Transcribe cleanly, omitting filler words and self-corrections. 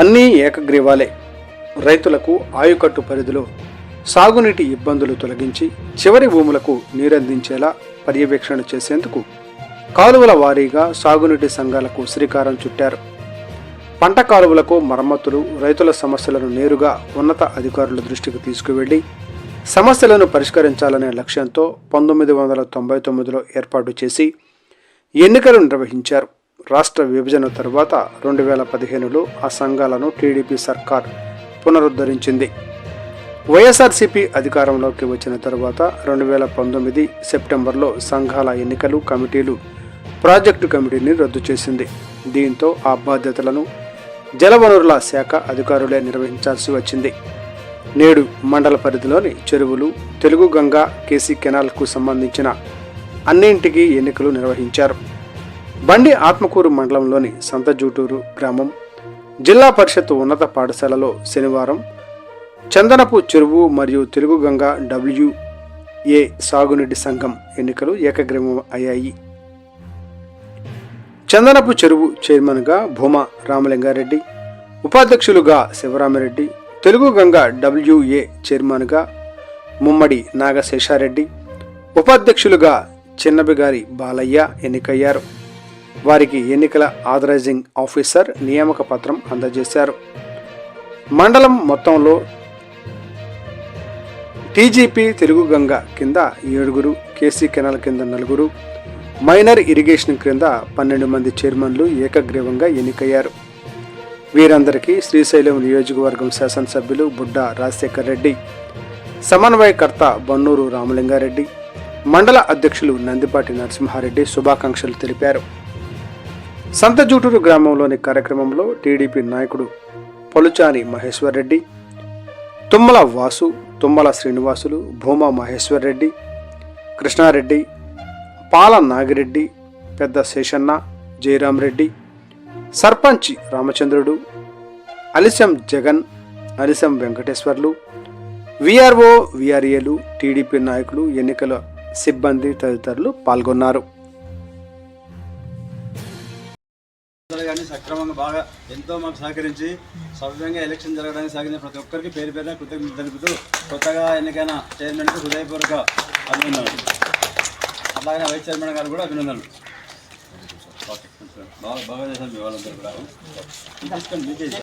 అన్నీ ఏకగ్రీవాలే. రైతులకు ఆయుకట్టు పరిధిలో సాగునీటి ఇబ్బందులు తొలగించి చివరి భూములకు నీరందించేలా పర్యవేక్షణ చేసేందుకు కాలువల వారీగా సాగునీటి సంఘాలకు శ్రీకారం చుట్టారు. పంట కాలువలకు మరమ్మతులు, రైతుల సమస్యలను నేరుగా ఉన్నత అధికారుల దృష్టికి తీసుకువెళ్లి సమస్యలను పరిష్కరించాలనే లక్ష్యంతో 1999లో ఏర్పాటు చేసి ఎన్నికలు నిర్వహించారు. రాష్ట్ర విభజన తరువాత 2015లో ఆ సంఘాలను టీడీపీ సర్కార్ పునరుద్ధరించింది. వైఎస్ఆర్సీపీ అధికారంలోకి వచ్చిన తరువాత 2019 సెప్టెంబర్లో సంఘాల ఎన్నికలు కమిటీలు ప్రాజెక్టు కమిటీని రద్దు చేసింది. దీంతో ఆ బాధ్యతలను జలవనరుల శాఖ అధికారులే నిర్వహించాల్సి వచ్చింది. నేడు మండల పరిధిలోని చెరువులు, తెలుగు గంగా, కేసీ కెనాల్కు సంబంధించిన అన్నింటికీ ఎన్నికలు నిర్వహించారు. బండి ఆత్మకూరు మండలంలోని సంతజూటూరు గ్రామం జిల్లా పరిషత్ ఉన్నత పాఠశాలలో శనివారం చందనపు చెరువు మరియు తెలుగు గంగా WA సాగునీటి సంఘం ఎన్నికలు ఏకగ్రీవం అయ్యాయి. చందనపు చెరువు చైర్మన్గా భూమా రామలింగారెడ్డి, ఉపాధ్యక్షులుగా శివరామిరెడ్డి, తెలుగు గంగా WA చైర్మన్గా ముమ్మడి నాగశేషారెడ్డి, ఉపాధ్యక్షులుగా చిన్నబిగారి బాలయ్య ఎన్నికయ్యారు. వారికి ఎన్నికల ఆథరైజింగ్ ఆఫీసర్ నియామక పత్రం అందజేశారు. మండలం మొత్తంలో TGP తెలుగు గంగా కింద 7, కేసీ కెనాల్ కింద 4, మైనర్ ఇరిగేషన్ క్రింద 12 మంది చైర్మన్లు ఏకగ్రీవంగా ఎన్నికయ్యారు. వీరందరికీ శ్రీశైలం నియోజకవర్గం శాసనసభ్యులు బుడ్డా రాజశేఖర్ రెడ్డి, సమన్వయకర్త బన్నూరు రామలింగారెడ్డి, మండల అధ్యక్షులు నందిపాటి నరసింహారెడ్డి శుభాకాంక్షలు తెలిపారు. సంతజూటూరు గ్రామంలోని కార్యక్రమంలో టీడీపీ నాయకుడు పలుచాని మహేశ్వర్ రెడ్డి, తుమ్మల వాసు, తుమ్మల శ్రీనివాసులు, భూమా మహేశ్వర్ రెడ్డి, కృష్ణారెడ్డి, పాల నాగిరెడ్డి, పెద్ద శేషన్న, జయరాం రెడ్డి, సర్పంచ్ రామచంద్రుడు, అలిశం జగన్, అలిశం వెంకటేశ్వర్లు, VRO, VRAలు, టీడీపీ నాయకులు, ఎన్నికల సిబ్బంది తదితరులు పాల్గొన్నారు. సక్రమంగా బాగా ఎంతో మాకు సహకరించి సవ్యంగా ఎలక్షన్ జరగడానికి సాగిన ప్రతి ఒక్కరికి పేరు పేరున కృతజ్ఞతలు తెలుపుతూ కొత్తగా ఎన్నికైన చైర్మన్కు హృదయపూర్వక అభినందనలు. అలాగే వైస్ చైర్మన్ గారు కూడా అభినందనలు. బాగా చేశారు మీ వాళ్ళందరూ కూడా.